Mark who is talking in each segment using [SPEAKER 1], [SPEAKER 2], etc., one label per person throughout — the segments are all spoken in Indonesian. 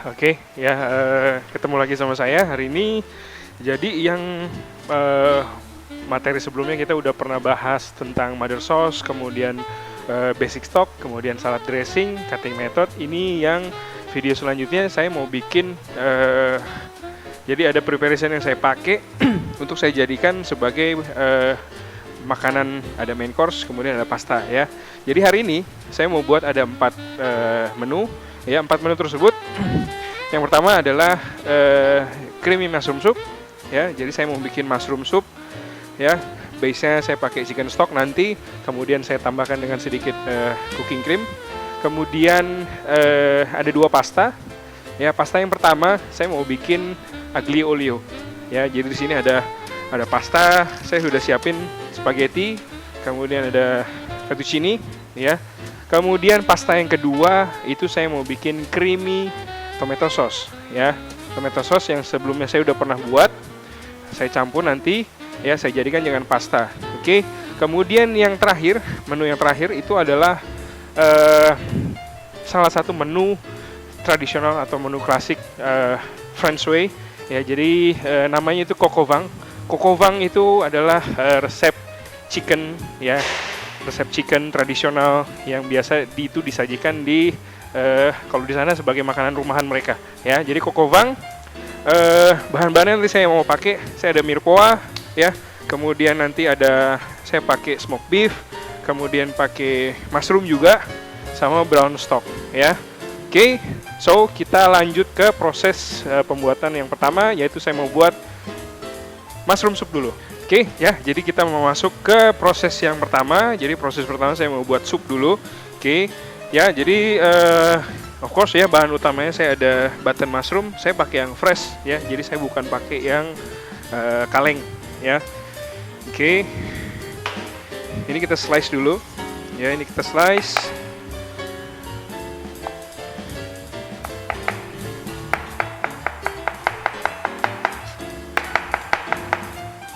[SPEAKER 1] Oke, ya, ketemu lagi sama saya hari ini. Jadi yang eh, materi sebelumnya kita udah pernah bahas tentang mother sauce, kemudian basic stock, kemudian salad dressing, cutting method. Ini yang video selanjutnya saya mau bikin. Jadi ada preparation yang saya pakai untuk saya jadikan sebagai makanan, ada main course, kemudian ada pasta ya. Jadi hari ini saya mau buat ada 4 menu. Ya, 4 menu tersebut. Yang pertama adalah creamy mushroom soup. Ya, jadi saya mau bikin mushroom soup. Ya, base-nya saya pakai chicken stock nanti. Kemudian saya tambahkan dengan sedikit cooking cream. Kemudian ada 2 pasta. Ya, pasta yang pertama saya mau bikin aglio olio. Ya, jadi di sini ada pasta. Saya sudah siapin spaghetti. Kemudian ada fettuccine. Ya. Kemudian pasta yang kedua itu saya mau bikin creamy tomato sauce ya. Tomato sauce yang sebelumnya saya udah pernah buat. Saya campur nanti ya, saya jadikan dengan pasta. Oke. Kemudian yang terakhir, menu yang terakhir itu adalah salah satu menu tradisional atau menu klasik French way ya. Jadi namanya itu coq au vin. Coq au vin itu adalah resep chicken ya. Resep chicken tradisional yang biasa itu disajikan di kalau di sana sebagai makanan rumahan mereka ya. Jadi coq au vin bahan-bahannya nanti saya mau pakai, saya ada mirepoix ya. Kemudian nanti ada saya pakai smoked beef, kemudian pakai mushroom juga sama brown stock ya. Oke, so kita lanjut ke proses pembuatan yang pertama, yaitu saya mau buat mushroom soup dulu. Oke, ya, jadi kita mau masuk ke proses yang pertama. Jadi proses pertama saya mau buat sup dulu. Oke, ya, jadi of course ya, bahan utamanya saya ada button mushroom. Saya pakai yang fresh ya, jadi saya bukan pakai yang kaleng ya. Oke, ini kita slice dulu. Ya, ini kita slice.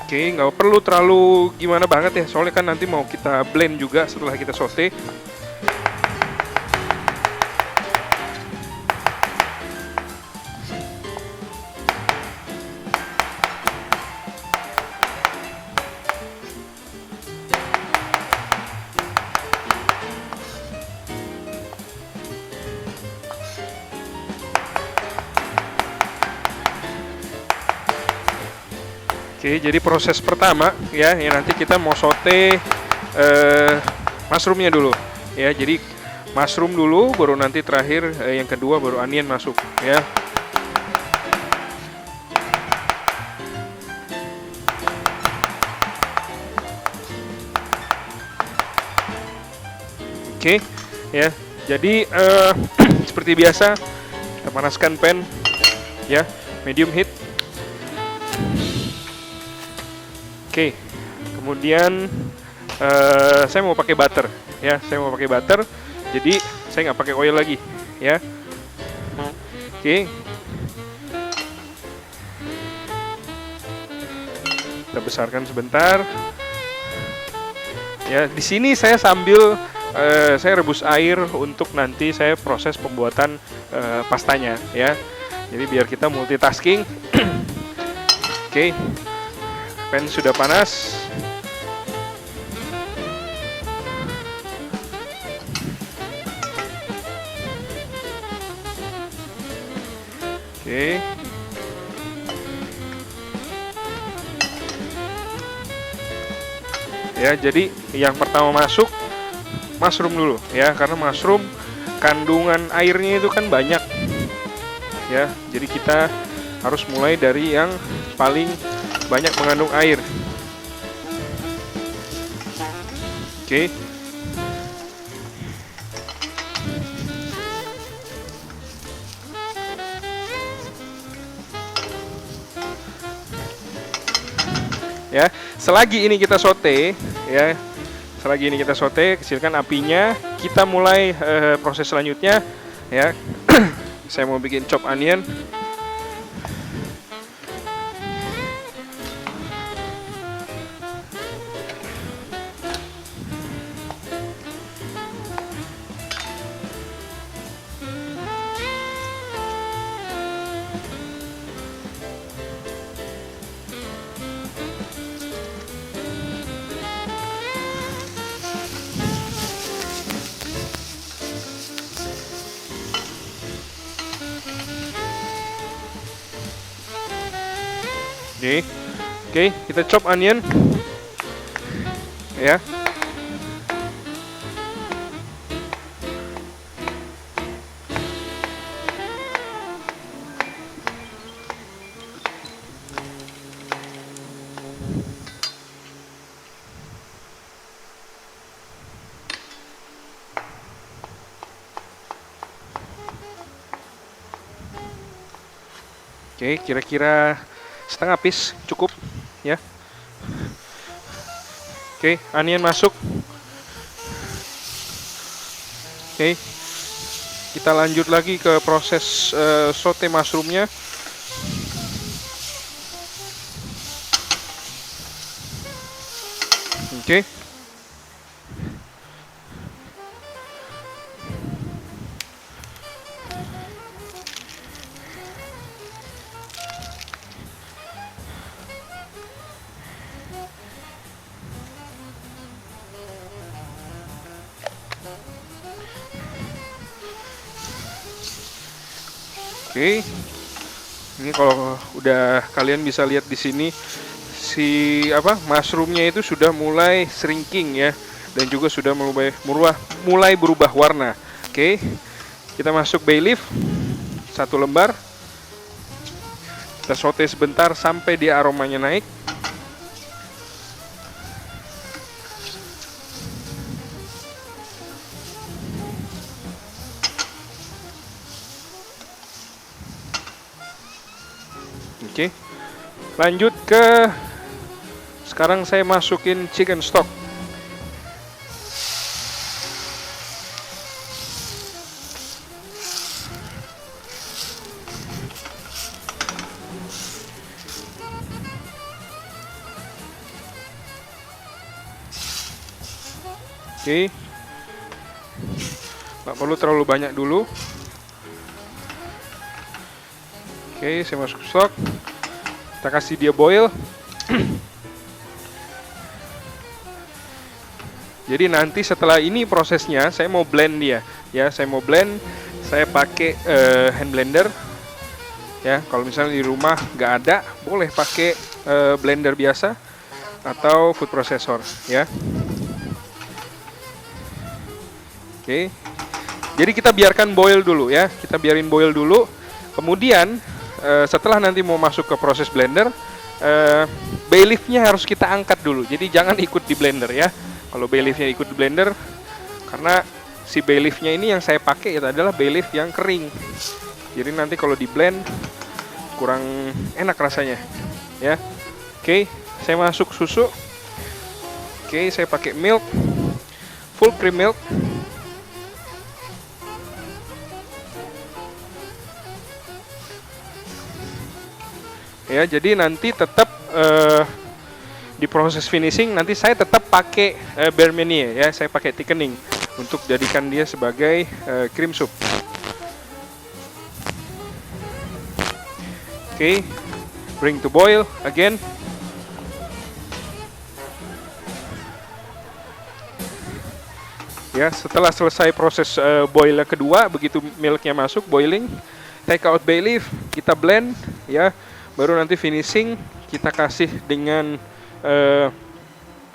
[SPEAKER 1] Oke, nggak perlu terlalu gimana banget ya, soalnya kan nanti mau kita blend juga setelah kita saute. Oke, jadi proses pertama ya, yang nanti kita mau saute mushroomnya dulu ya. Jadi mushroom dulu, baru nanti terakhir yang kedua baru onion masuk ya. Oke ya, jadi seperti biasa kita panaskan pan ya, medium heat. Oke, kemudian saya mau pakai butter ya, saya mau pakai butter, jadi saya nggak pakai oil lagi ya. Oke, kita besarkan sebentar ya. Di sini saya sambil saya rebus air untuk nanti saya proses pembuatan pastanya ya. Jadi biar kita multitasking. Oke. Pan sudah panas. Oke. Ya, jadi yang pertama masuk mushroom dulu ya, karena mushroom kandungan airnya itu kan banyak. Ya, jadi kita harus mulai dari yang paling banyak mengandung air. Oke. Ya, selagi ini kita saute ya. Selagi ini kita saute, kecilkan apinya. Kita mulai proses selanjutnya ya. Saya mau bikin chop onion. Oke, kita chop onion. Ya. Oke, kira-kira setengah piece cukup ya. Oke, onion masuk. Oke, kita lanjut lagi ke proses saute mushroomnya. Oke. Oke, ini kalau udah kalian bisa lihat di sini si mushroomnya itu sudah mulai shrinking ya, dan juga sudah mulai berubah warna. Oke, kita masuk bay leaf 1 lembar, kita saute sebentar sampai dia aromanya naik. Oke, lanjut ke sekarang saya masukin chicken stock. Oke, nggak perlu terlalu banyak dulu. Oke, saya masuk stock. Kita kasih dia boil. Jadi nanti setelah ini prosesnya saya mau blend dia. Ya, saya mau blend. Saya pakai hand blender. Ya, kalau misalnya di rumah nggak ada, boleh pakai blender biasa atau food processor. Ya. Oke. Jadi kita biarkan boil dulu ya. Kita biarin boil dulu. Kemudian setelah nanti mau masuk ke proses blender, bay leaf-nya harus kita angkat dulu. Jadi jangan ikut di blender ya. Kalau bay leaf-nya ikut di blender, karena si bay leaf-nya ini yang saya pakai itu adalah bay leaf yang kering. Jadi nanti kalau di blend kurang enak rasanya ya. Oke, saya masuk susu. Oke, saya pakai milk, full cream milk. Ya, jadi nanti tetap di proses finishing nanti saya tetap pakai beurre meunier ya, saya pakai thickening untuk jadikan dia sebagai cream soup. Oke, bring to boil again. Ya, setelah selesai proses boil kedua, begitu milknya masuk boiling, take out bay leaf, kita blend ya. Baru nanti finishing kita kasih dengan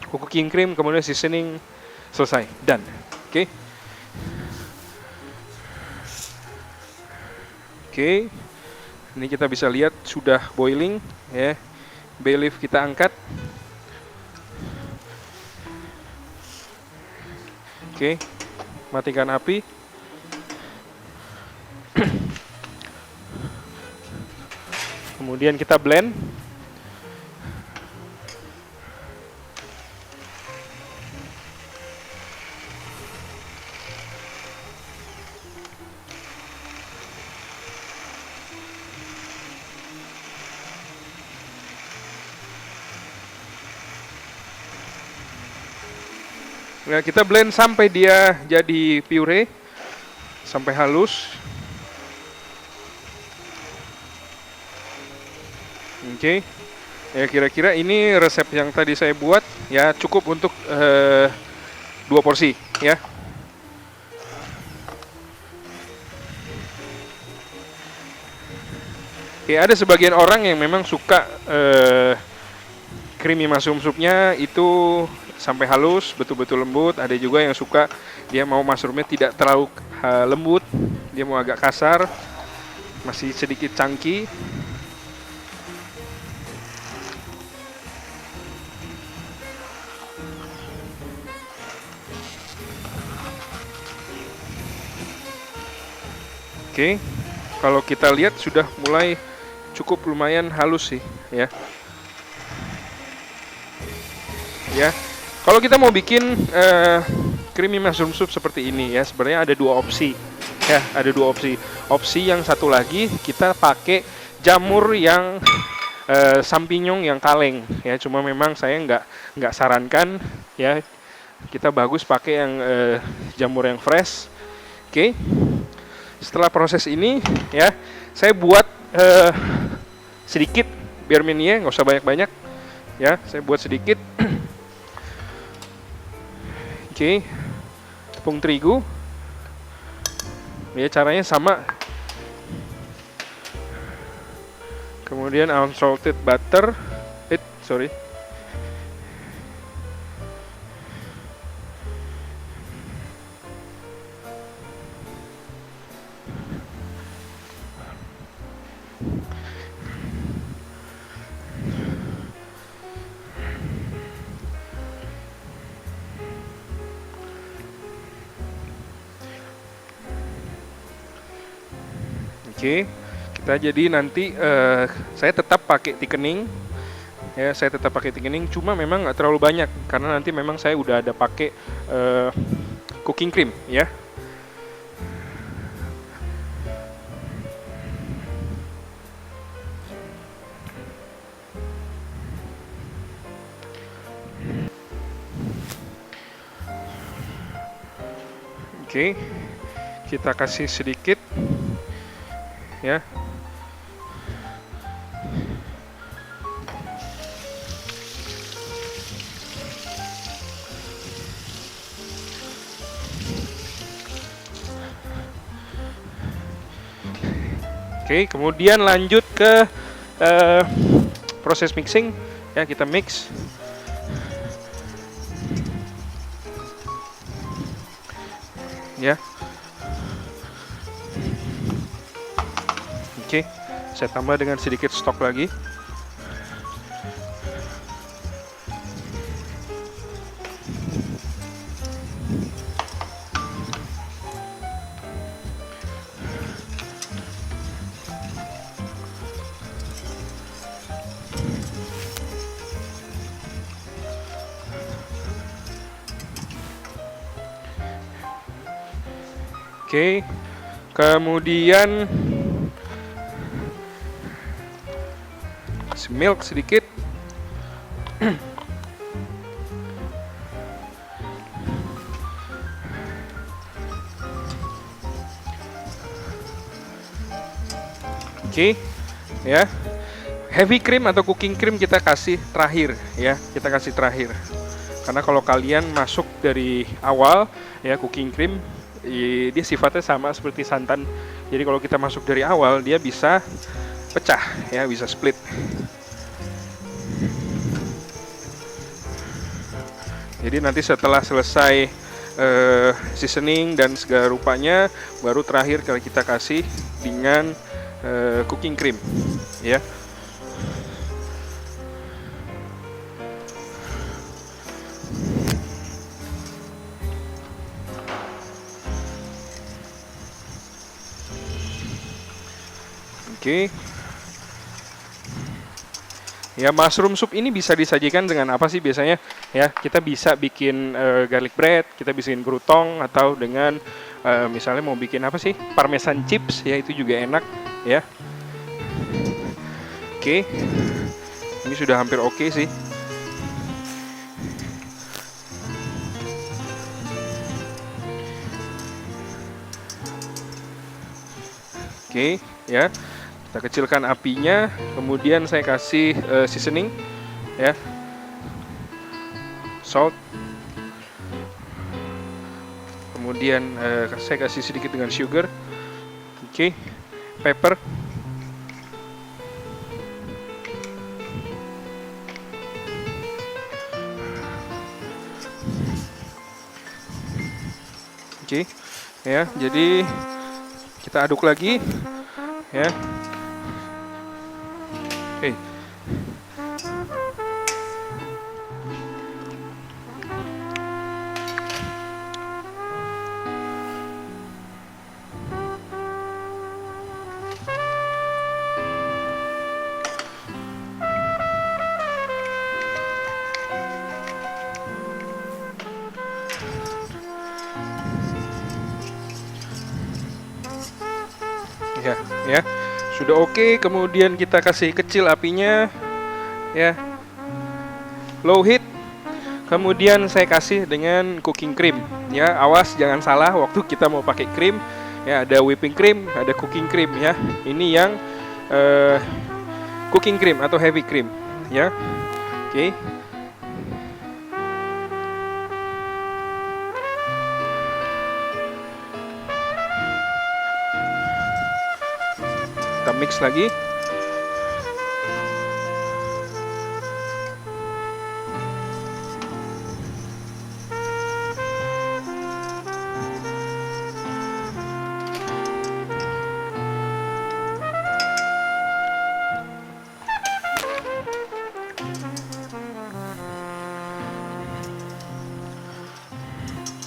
[SPEAKER 1] cooking cream, kemudian seasoning, selesai, done. Oke. Oke. Ini kita bisa lihat sudah boiling ya. Bay leaf kita angkat. Oke. Matikan api. Kemudian kita blend. Nah, kita blend sampai dia jadi puree, sampai halus. Oke. Ya, kira-kira ini resep yang tadi saya buat ya, cukup untuk 2 porsi ya. Oke, ada sebagian orang yang memang suka creamy mushroom soupnya itu sampai halus, betul-betul lembut. Ada juga yang suka dia mau mushroomnya tidak terlalu lembut, dia mau agak kasar, masih sedikit chunky. Oke, kalau kita lihat sudah mulai cukup lumayan halus sih, ya. Ya, kalau kita mau bikin creamy mushroom soup seperti ini ya, sebenarnya ada dua opsi. Ya, ada dua opsi. Opsi yang satu lagi kita pakai jamur yang champignon yang kaleng ya. Cuma memang saya nggak sarankan ya. Kita bagus pakai yang jamur yang fresh. Oke. Setelah proses ini ya, saya buat sedikit biar mininya nggak usah banyak-banyak ya. Saya buat sedikit. Oke, tepung terigu. Ya, caranya sama. Kemudian unsalted butter. Sorry. Oke, kita jadi nanti saya tetap pakai thickening. Ya, saya tetap pakai thickening, cuma memang nggak terlalu banyak karena nanti memang saya udah ada pakai cooking cream ya. Oke, kita kasih sedikit ya. Oke, kemudian lanjut ke proses mixing ya, kita mix. Ya. Oke, saya tambah dengan sedikit stok lagi. Oke, kemudian milk sedikit. Oke, ya. Heavy cream atau cooking cream kita kasih terakhir ya, kita kasih terakhir. Karena kalau kalian masuk dari awal ya, cooking cream dia sifatnya sama seperti santan. Jadi kalau kita masuk dari awal dia bisa pecah ya, bisa split. Jadi nanti setelah selesai seasoning dan segala rupanya, baru terakhir kalau kita kasih dengan cooking cream ya. Oke. Ya, mushroom soup ini bisa disajikan dengan apa sih biasanya? Ya, kita bisa bikin garlic bread, kita bikin krutong, atau dengan misalnya mau bikin apa sih? Parmesan chips ya, itu juga enak ya. Oke. Ini sudah hampir oke sih. Oke, ya. Kita kecilkan apinya, kemudian saya kasih seasoning ya. Salt. Kemudian saya kasih sedikit dengan sugar. Oke. Pepper. Oke, ya. Jadi kita aduk lagi, ya. Oke. Ya, ya. Sudah oke, kemudian kita kasih kecil apinya, ya. Low heat. Kemudian saya kasih dengan cooking cream, ya. Awas jangan salah waktu kita mau pakai krim, ya. Ada whipping cream, ada cooking cream, ya. Ini yang cooking cream atau heavy cream, ya. Oke. Kita mix lagi.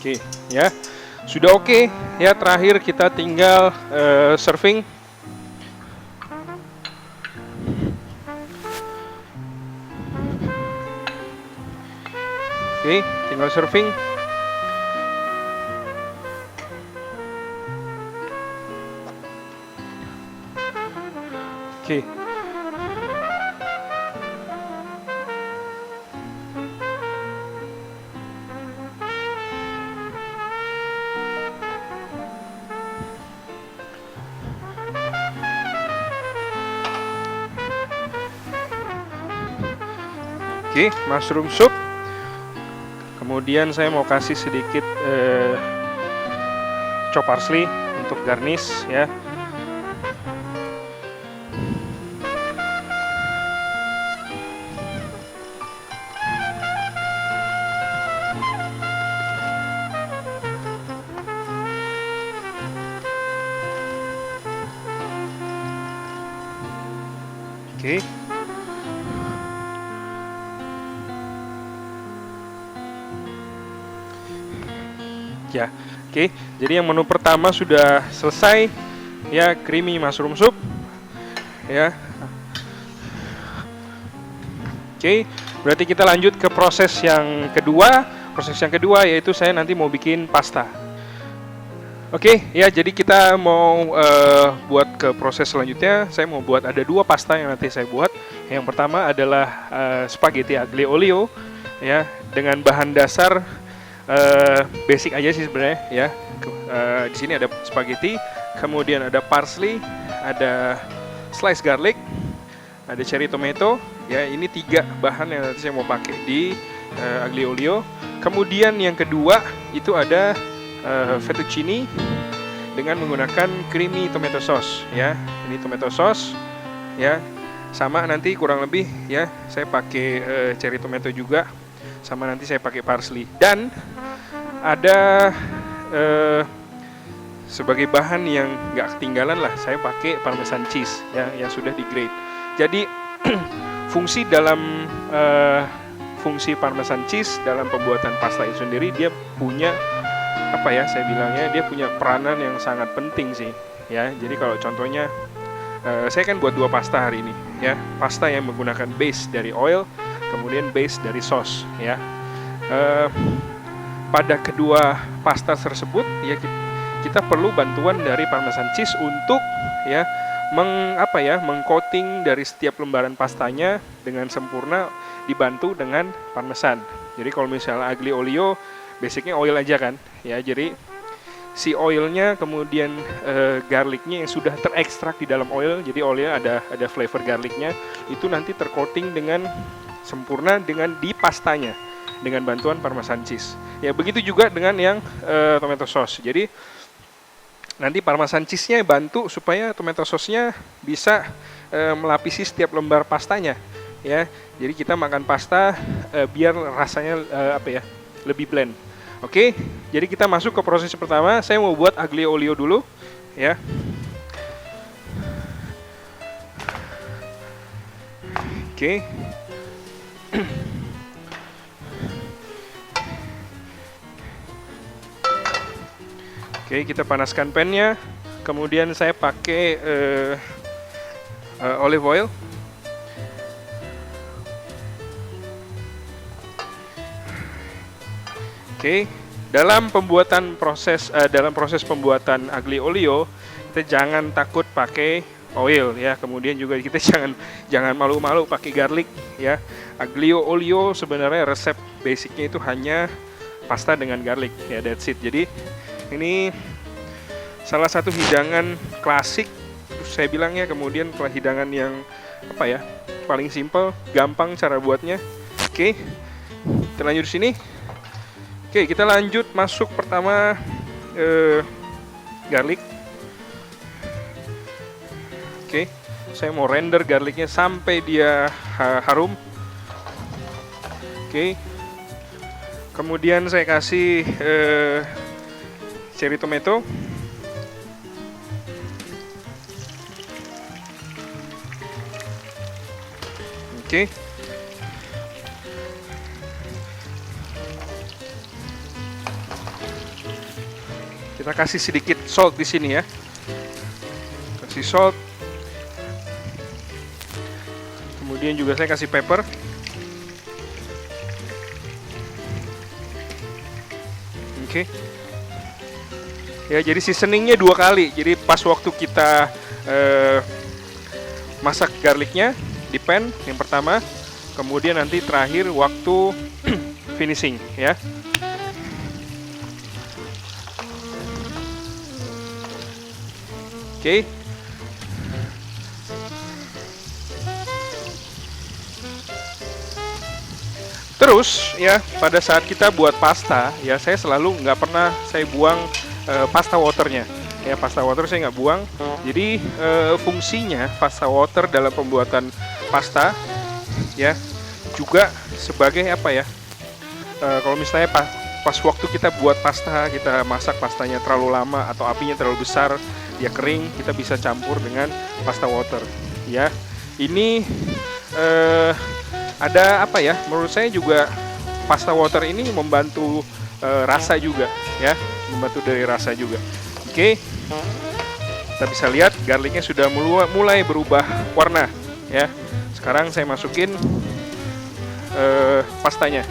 [SPEAKER 1] Oke, ya. Sudah oke, ya. Terakhir kita tinggal serving. Oke, tinggal serving. Oke. Oke, mushroom soup. Kemudian saya mau kasih sedikit chopped parsley untuk garnish, ya. Oke. Ya, oke. Jadi yang menu pertama sudah selesai, ya, creamy mushroom soup, ya. Oke, berarti kita lanjut ke proses yang kedua. Proses yang kedua yaitu saya nanti mau bikin pasta. Oke, ya. Jadi kita mau buat ke proses selanjutnya. Saya mau buat ada 2 pasta yang nanti saya buat. Yang pertama adalah spaghetti aglio olio, ya, dengan bahan dasar basic aja sih sebenarnya, ya. Di sini ada spaghetti, kemudian ada parsley, ada slice garlic, ada cherry tomato, ya. Ini 3 bahan yang nanti saya mau pakai di aglio olio. Kemudian yang kedua itu ada fettuccine dengan menggunakan creamy tomato sauce, ya. Ini tomato sauce, ya. Sama nanti kurang lebih, ya, saya pakai cherry tomato juga. Sama nanti saya pakai parsley. Dan ada sebagai bahan yang nggak ketinggalan lah, saya pakai parmesan cheese, ya, yang sudah di grate. Jadi fungsi dalam fungsi parmesan cheese dalam pembuatan pasta itu sendiri, dia punya apa ya, saya bilangnya dia punya peranan yang sangat penting sih, ya. Jadi kalau contohnya saya kan buat 2 pasta hari ini, ya. Pasta yang menggunakan base dari oil, kemudian base dari sauce, ya. Pada kedua pasta tersebut, ya, kita perlu bantuan dari parmesan cheese untuk, ya, mengcoating dari setiap lembaran pastanya dengan sempurna, dibantu dengan parmesan. Jadi kalau misalnya aglio olio basicnya oil aja kan, ya. Jadi si oilnya, kemudian garlicnya yang sudah terekstrak di dalam oil, jadi oilnya ada flavor garlicnya, itu nanti tercoating dengan sempurna dengan di pastanya dengan bantuan parmesan cheese. Ya, begitu juga dengan yang tomato sauce. Jadi nanti parmesan cheese-nya bantu supaya tomato sauce-nya bisa melapisi setiap lembar pastanya, ya. Jadi kita makan pasta biar rasanya lebih blend. Oke, jadi kita masuk ke proses pertama. Saya mau buat aglio olio dulu, ya. Oke. Oke, kita panaskan pannya. Kemudian saya pakai olive oil. Oke, dalam proses pembuatan aglio olio, kita jangan takut pakai oil ya. Kemudian juga kita jangan malu-malu pakai garlic ya. Aglio olio sebenarnya resep basicnya itu hanya pasta dengan garlic ya, that's it. Jadi ini salah satu hidangan klasik saya bilangnya, kemudian hidangan yang apa ya, paling simple, gampang cara buatnya. Oke, kita lanjut di sini. Oke, kita lanjut masuk pertama garlic. Oke, saya mau render garlicnya sampai dia harum. Oke, kemudian saya kasih cherry tomato. Oke. Kita kasih sedikit salt di sini ya. Kasih salt. Kemudian juga saya kasih pepper. Oke. Ya, jadi seasoningnya 2 kali. Jadi pas waktu kita masak garlicnya di pan yang pertama, kemudian nanti terakhir waktu finishing ya. Oke. Terus ya, pada saat kita buat pasta ya, saya selalu nggak pernah saya buang pasta waternya ya. Pasta water saya nggak buang. Jadi fungsinya pasta water dalam pembuatan pasta ya juga sebagai apa ya, kalau misalnya pas waktu kita buat pasta, kita masak pastanya terlalu lama atau apinya terlalu besar, dia kering, kita bisa campur dengan pasta water ya. Ini ada apa ya, menurut saya juga pasta water ini membantu rasa juga ya, membantu dari rasa juga. Oke, kita bisa lihat garlicnya sudah mulai berubah warna ya. Sekarang saya masukin pastanya.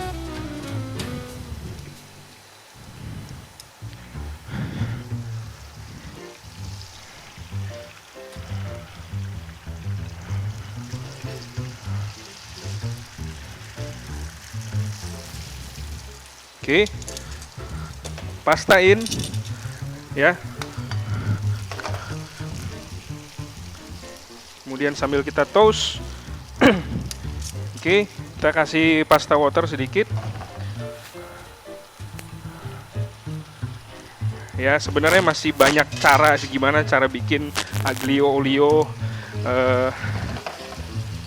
[SPEAKER 1] Oke, pastain ya. Kemudian sambil kita toast, oke, kita kasih pasta water sedikit. Ya, sebenarnya masih banyak cara gimana cara bikin aglio olio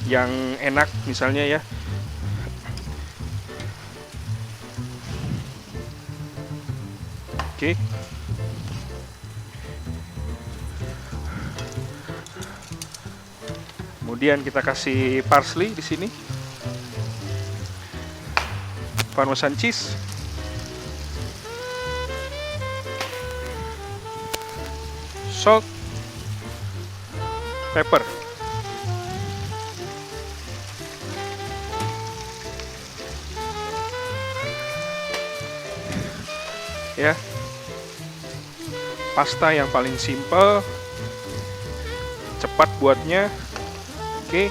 [SPEAKER 1] yang enak misalnya ya. Oke. Kemudian kita kasih parsley di sini. Parmesan cheese. Salt. Pepper. Ya. Pasta yang paling simple, cepat buatnya. Oke.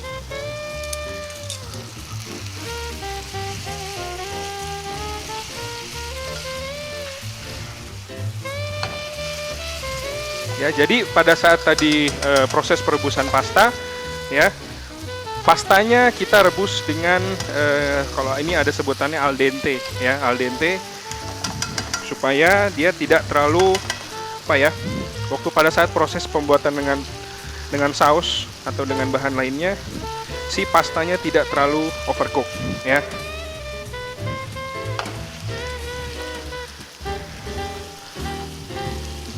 [SPEAKER 1] Ya, jadi pada saat tadi proses perebusan pasta, ya, pastanya kita rebus dengan kalau ini ada sebutannya al dente, ya, al dente, supaya dia tidak terlalu apa ya, waktu pada saat proses pembuatan dengan saus atau dengan bahan lainnya, si pastanya tidak terlalu overcook ya.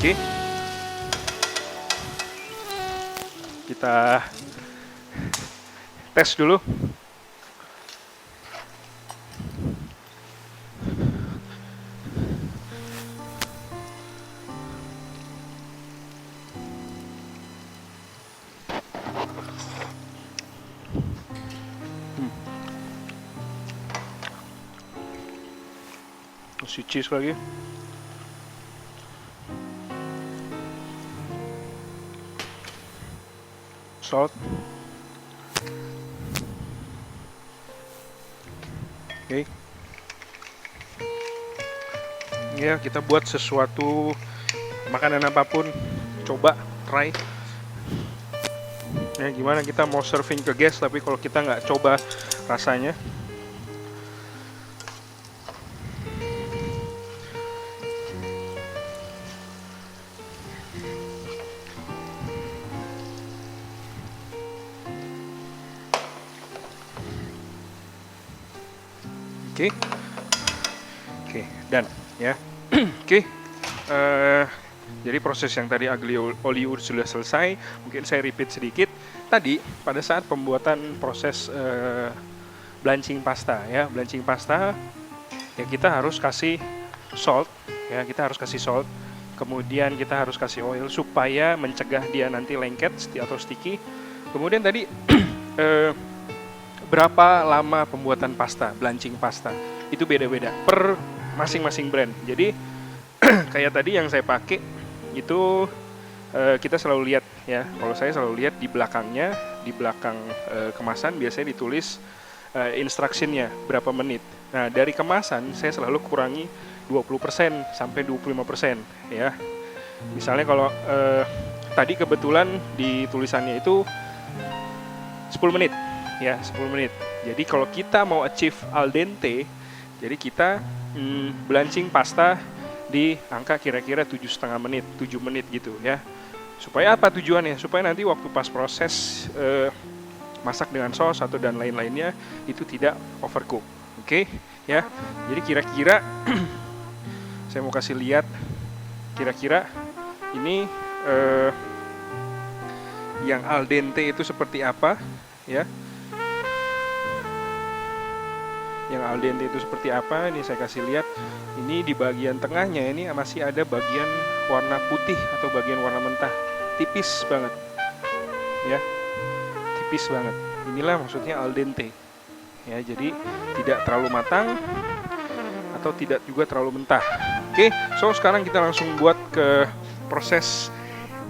[SPEAKER 1] Oke. Kita tes dulu. Masih cheese lagi. Salt. Oke. Ya, kita buat sesuatu makanan apapun, coba try. Ya, gimana kita mau serving ke guest tapi kalau kita nggak coba rasanya. Oke, oke, dan ya, oke. Jadi proses yang tadi aglio olio sudah selesai. Mungkin saya repeat sedikit. Tadi pada saat pembuatan proses blanching pasta, ya, blanching pasta, ya kita harus kasih salt, ya, kita harus kasih salt. Kemudian kita harus kasih oil supaya mencegah dia nanti lengket atau sticky. Kemudian tadi berapa lama pembuatan pasta, blanching pasta, itu beda-beda per masing-masing brand. Jadi kayak tadi yang saya pakai itu kita selalu lihat, ya. Kalau saya selalu lihat di belakangnya, di belakang kemasan biasanya ditulis instructionnya berapa menit. Nah, dari kemasan saya selalu kurangi 20% sampai 25%, ya. Misalnya kalau tadi kebetulan di tulisannya itu 10 menit. Ya, 10 menit. Jadi kalau kita mau achieve al dente, jadi kita blanching pasta di angka kira-kira 7,5 menit, 7 menit gitu, ya. Supaya apa tujuannya? Supaya nanti waktu pas proses masak dengan saus atau dan lain-lainnya itu tidak overcook. Oke, ya. Jadi kira-kira saya mau kasih lihat kira-kira ini yang al dente itu seperti apa, ya. Yang al dente itu seperti apa? Ini saya kasih lihat. Ini di bagian tengahnya ini masih ada bagian warna putih atau bagian warna mentah, tipis banget, ya, tipis banget. Inilah maksudnya al dente, ya. Jadi tidak terlalu matang atau tidak juga terlalu mentah. Oke, so sekarang kita langsung buat ke proses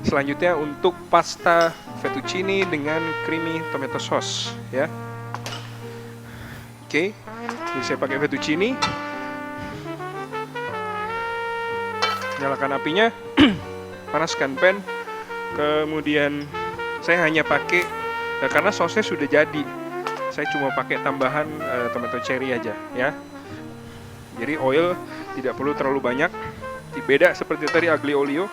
[SPEAKER 1] selanjutnya untuk pasta fettuccine dengan creamy tomato sauce, ya. Oke, jadi saya pakai fettuccine. Nyalakan apinya, panaskan pan. Kemudian saya hanya pakai karena sausnya sudah jadi, saya cuma pakai tambahan tomato cherry aja, ya. Jadi oil tidak perlu terlalu banyak. Beda seperti tadi aglio olio.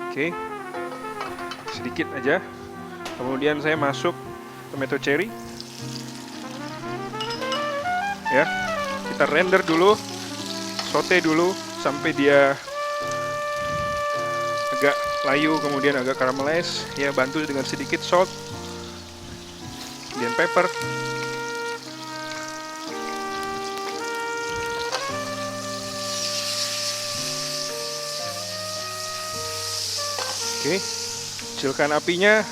[SPEAKER 1] Oke, sedikit aja. Kemudian saya masuk tomato cherry, ya. Kita render dulu, saute dulu sampai dia agak layu, kemudian agak caramelize, ya. Bantu dengan sedikit salt, kemudian pepper. Oke, kecilkan apinya,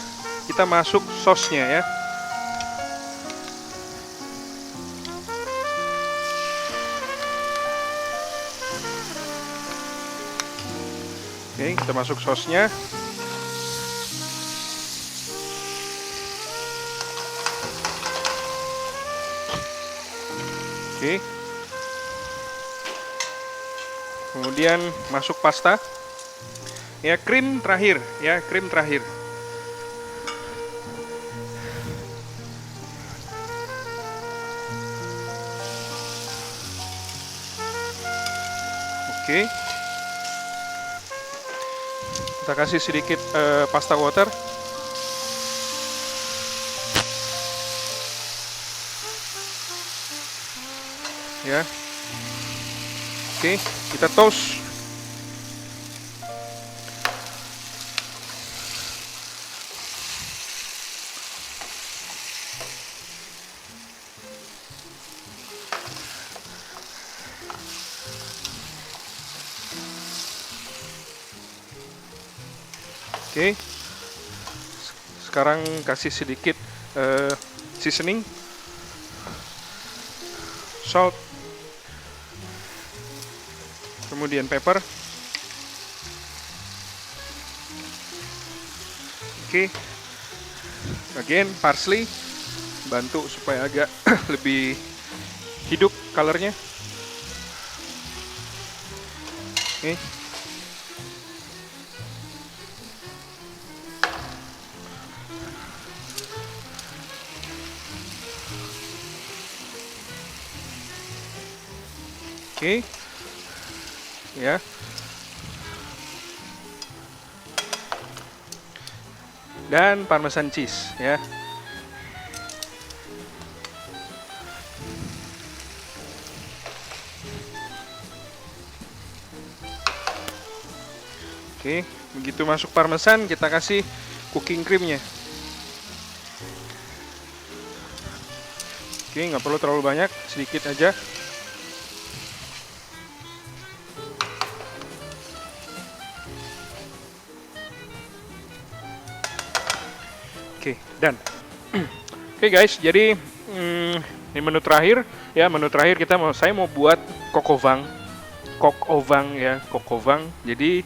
[SPEAKER 1] kita masuk sausnya, ya. Oke, kita masuk sausnya. Oke. Kemudian masuk pasta. Ya, krim terakhir, ya, krim terakhir. Oke. Kita kasih sedikit pasta water. Ya. Oke, kita toast. Oke, sekarang kasih sedikit seasoning, salt, kemudian pepper. Oke, again parsley, bantu supaya agak lebih hidup colornya. Oke. Oke, ya. Dan parmesan cheese, ya. Oke, begitu masuk parmesan, kita kasih cooking creamnya. Oke, nggak perlu terlalu banyak, sedikit aja. Oke, dan oke guys, jadi ini menu terakhir ya. Menu terakhir saya mau buat coq au vin ya, coq au vin. Jadi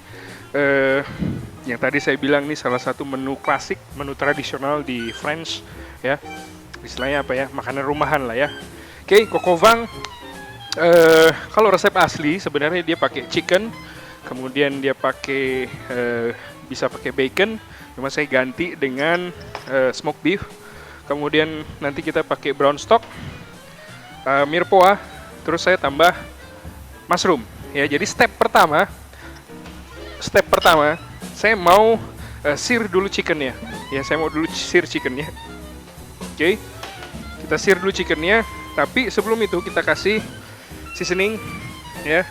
[SPEAKER 1] yang tadi saya bilang ini salah satu menu klasik, menu tradisional di France ya. Istilahnya apa ya? Makanan rumahan lah ya. Oke, coq au vin. Kalau resep asli sebenarnya dia pakai chicken, kemudian dia pakai bisa pakai bacon. Cuma saya ganti dengan smoked beef. Kemudian nanti kita pakai brown stock, mirepoix, terus saya tambah mushroom. Ya, jadi step pertama saya mau sear dulu chickennya. Ya, saya mau dulu sear chickennya. Oke, kita sear dulu chickennya. Tapi sebelum itu kita kasih seasoning, ya,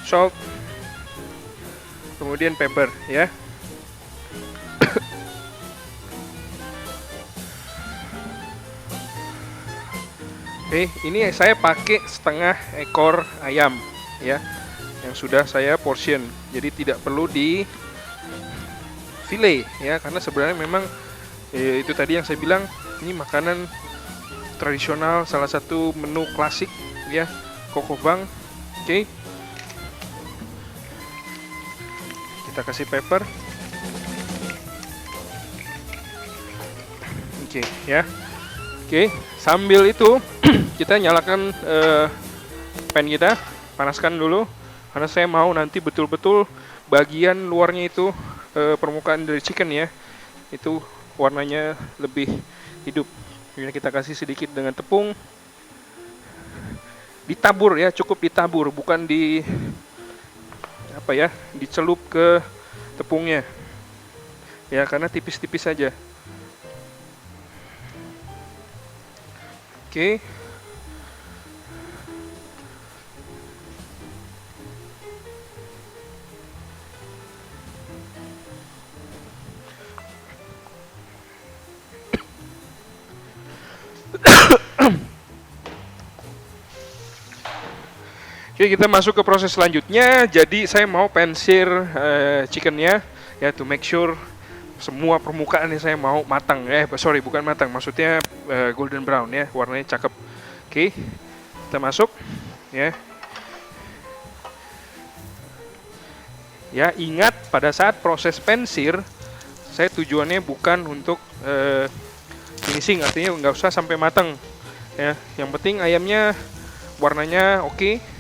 [SPEAKER 1] salt, kemudian pepper, ya. Oke, ini saya pakai setengah ekor ayam ya, yang sudah saya portion. Jadi tidak perlu di fillet ya, karena sebenarnya memang itu tadi yang saya bilang, ini makanan tradisional, salah satu menu klasik ya, coq au vin. Oke. Kita kasih pepper. Oke, ya. Oke, sambil itu kita nyalakan pan kita, panaskan dulu, karena saya mau nanti betul-betul bagian luarnya itu permukaan dari chicken ya, itu warnanya lebih hidup. Jadi kita kasih sedikit dengan tepung, ditabur ya, cukup ditabur, bukan di apa ya, dicelup ke tepungnya ya, karena tipis-tipis saja. Oke. Oke, kita masuk ke proses selanjutnya. Jadi saya mau pan-sear chickennya ya, to make sure semua permukaannya saya mau matang. Sorry, bukan matang, maksudnya golden brown ya, warnanya cakep. Oke, kita masuk ya. Ya, ingat pada saat proses pan-sear, saya tujuannya bukan untuk finishing, artinya nggak usah sampai matang ya. Yang penting ayamnya warnanya oke.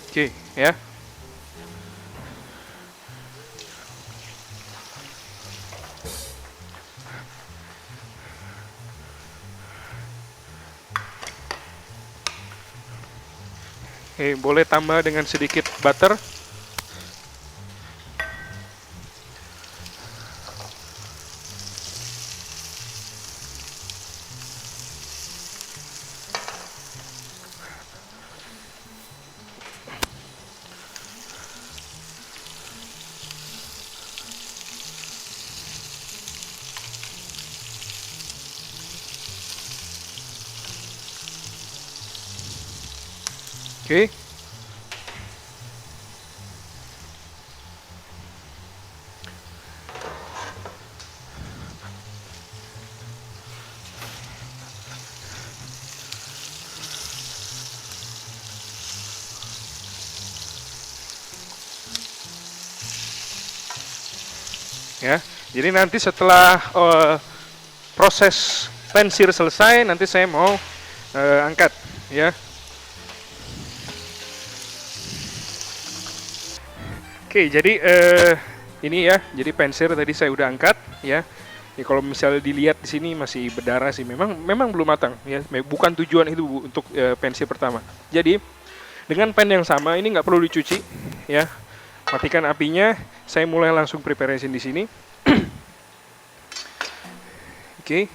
[SPEAKER 1] Oke ya. Oke, boleh tambah dengan sedikit butter. Oke. Ya, jadi nanti setelah proses pensir selesai, nanti saya mau angkat, ya. Oke, jadi ini ya, jadi pensir tadi saya udah angkat, ya. Ya, kalau misalnya dilihat di sini masih berdarah sih, memang belum matang, ya. Bukan tujuan itu Bu, untuk pensir pertama. Jadi dengan pen yang sama ini nggak perlu dicuci, ya. Matikan apinya, saya mulai langsung preparation di sini. Oke,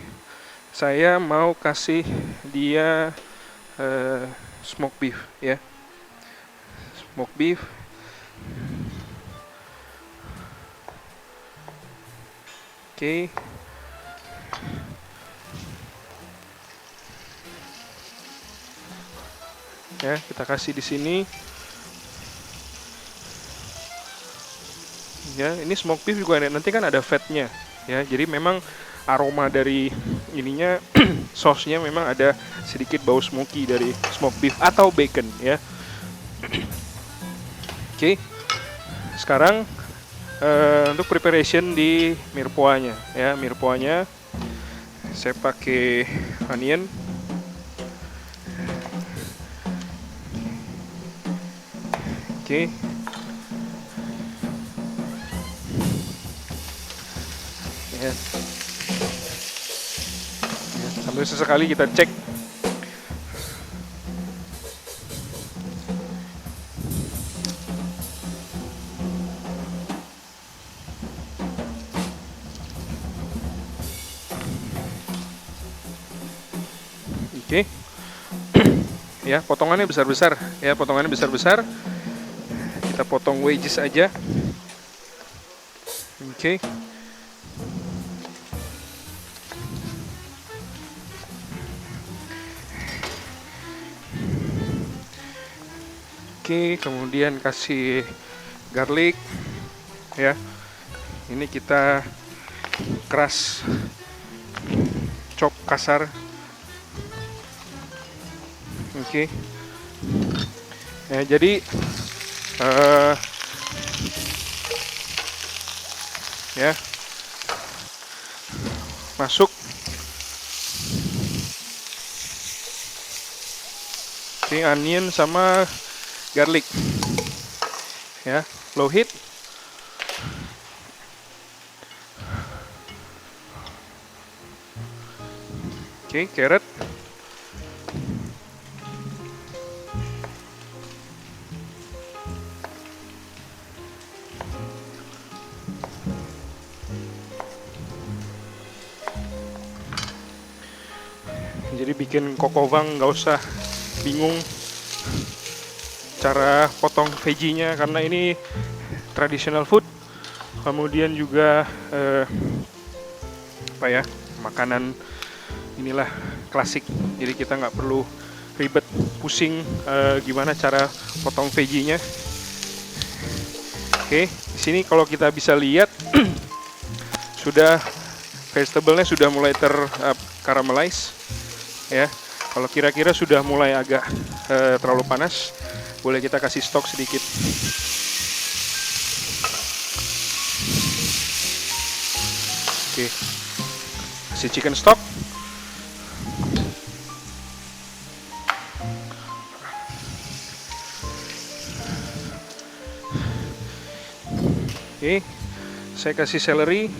[SPEAKER 1] saya mau kasih dia smoke beef, ya. Smoke beef. Oke. Ya, kita kasih di sini. Ya, ini smoke beef juga nanti kan ada fatnya, ya. Jadi memang aroma dari ininya sausnya memang ada sedikit bau smoky dari smoke beef atau bacon, ya. Oke. Sekarang untuk preparation di mirepoixnya, ya. Mirepoixnya saya pakai onion. Oke. Ya. Sambil sesekali kita cek. Oke. Ya, potongannya besar-besar, ya, potongannya besar-besar. Kita potong wedges aja. Oke. Oke, kemudian kasih garlic, ya. Ini kita keras, chop kasar. Oke. Ya, jadi ya, masuk. Oke, onion sama garlic, ya, low heat. Oke, carrot. Jadi bikin kokobang nggak usah bingung cara potong veggie-nya karena ini traditional food. Kemudian juga apa ya, makanan inilah klasik. Jadi kita nggak perlu ribet pusing gimana cara potong veggie-nya. Oke, di sini kalau kita bisa lihat sudah vegetable-nya sudah mulai caramelize, ya. Kalau kira-kira sudah mulai agak terlalu panas, boleh kita kasih stok sedikit. Oke, kasih chicken stock. Oke, saya kasih celery.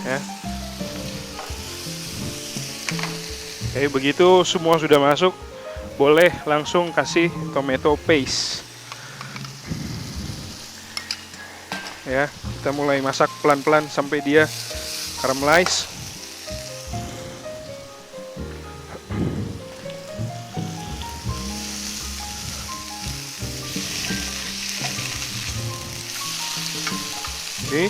[SPEAKER 1] Ya. Oke, begitu semua sudah masuk, boleh langsung kasih tomato paste. Ya, kita mulai masak pelan-pelan sampai dia caramelize. Oke,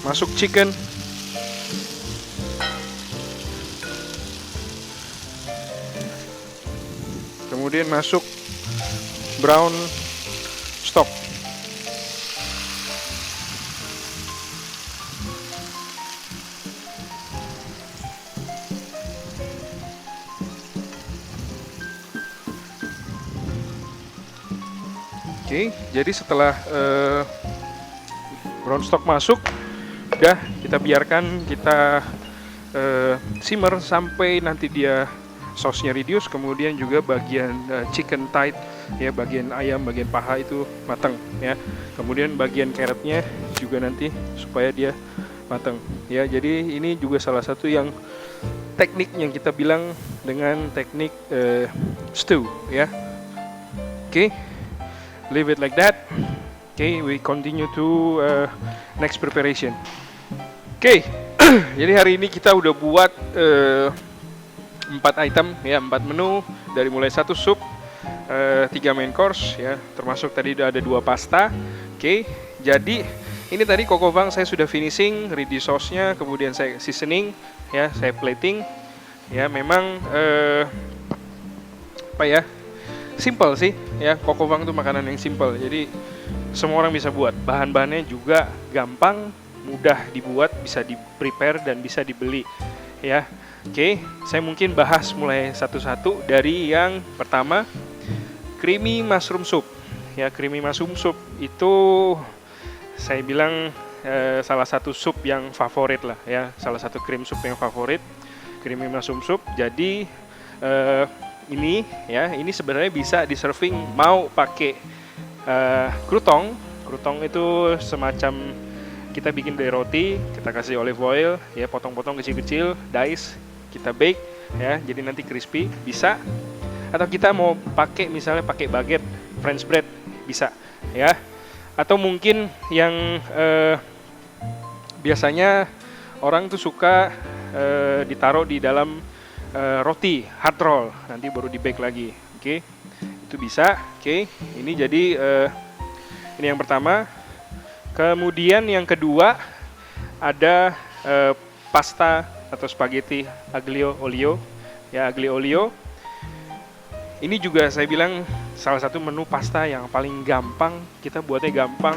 [SPEAKER 1] masuk chicken, kemudian masuk brown stock. Oke, jadi setelah brown stock masuk, udah kita biarkan kita simmer sampai nanti dia sausnya reduce, kemudian juga bagian chicken thigh, ya bagian ayam, bagian paha itu matang, ya. Kemudian bagian carrotnya juga nanti supaya dia matang, ya. Jadi ini juga salah satu yang teknik yang kita bilang dengan teknik stew, ya. Oke. Leave it like that. Okay, we continue to next preparation. Okay, jadi hari ini kita udah buat 4 item, ya, 4 menu, dari mulai 1 sup, 3 main course, ya, termasuk tadi ada 2 pasta. Okay, jadi ini tadi coq au vin saya sudah finishing, ready sauce-nya, kemudian saya seasoning, ya, saya plating, ya, memang apa ya? Simple sih, ya. Coq au vin itu makanan yang simple, jadi semua orang bisa buat. Bahan-bahannya juga gampang, mudah dibuat, bisa di prepare dan bisa dibeli, ya. Oke, saya mungkin bahas mulai satu-satu. Dari yang pertama, creamy mushroom soup, ya. Creamy mushroom soup itu saya bilang salah satu sup yang favorit lah, ya. Salah satu cream soup yang favorit, creamy mushroom soup. Jadi ini, ya, ini sebenarnya bisa di serving mau pakai krutong. Krutong itu semacam kita bikin dari roti, kita kasih olive oil, ya, potong-potong kecil-kecil, dice, kita bake, ya, jadi nanti crispy, bisa. Atau kita mau pakai misalnya pakai baguette, French bread, bisa, ya. Atau mungkin yang biasanya orang tuh suka ditaruh di dalam roti hard roll, nanti baru di bake lagi. Oke, itu bisa. Oke, ini jadi ini yang pertama. Kemudian yang kedua ada pasta atau spaghetti aglio olio, ya, aglio olio. Ini juga saya bilang salah satu menu pasta yang paling gampang, kita buatnya gampang,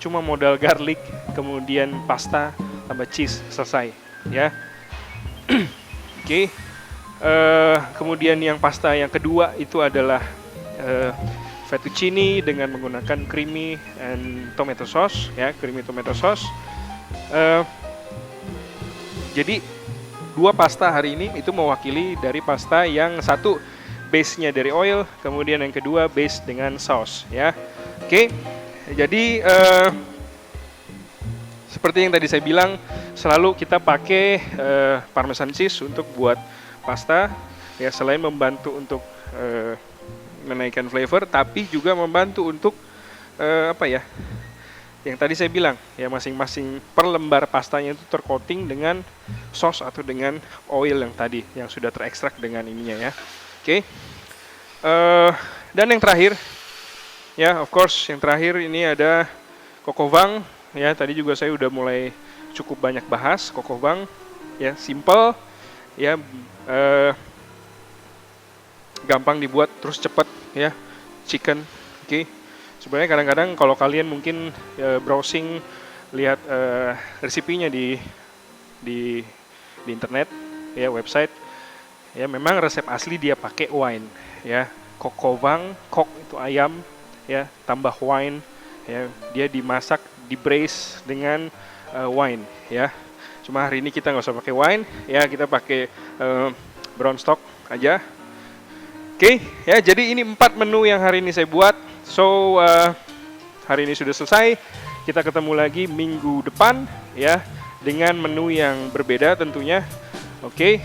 [SPEAKER 1] cuma modal garlic, kemudian pasta tambah cheese, selesai, ya. Oke, kemudian yang pasta yang kedua itu adalah fettuccine dengan menggunakan creamy and tomato sauce, ya, creamy tomato sauce. Jadi 2 pasta hari ini itu mewakili dari pasta yang satu base-nya dari oil, kemudian yang kedua base dengan sauce, ya. Oke, jadi seperti yang tadi saya bilang, selalu kita pakai parmesan cheese untuk buat pasta, ya, selain membantu untuk menaikkan flavor, tapi juga membantu untuk apa ya? Yang tadi saya bilang, ya, masing-masing per lembar pastanya itu tercoating dengan sauce atau dengan oil yang tadi yang sudah terekstrak dengan ininya, ya. Oke. Dan yang terakhir, ya, of course, yang terakhir ini ada coq au vin, ya. Tadi juga saya udah mulai cukup banyak bahas coq au vin, ya, simple, ya, gampang dibuat, terus cepat, ya, chicken. Oke. Sebenarnya kadang-kadang kalau kalian mungkin browsing lihat resepnya di internet, ya, website, ya, memang resep asli dia pakai wine, ya. Coq au vin, coq itu ayam, ya, tambah wine, ya, dia dimasak, di braise dengan wine, ya. Cuma hari ini kita nggak usah pakai wine, ya, kita pakai brown stock aja. Oke, ya, jadi ini 4 menu yang hari ini saya buat. So hari ini sudah selesai. Kita ketemu lagi minggu depan, ya, dengan menu yang berbeda tentunya. Oke.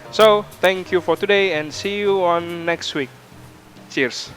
[SPEAKER 1] So thank you for today and see you on next week. Cheers.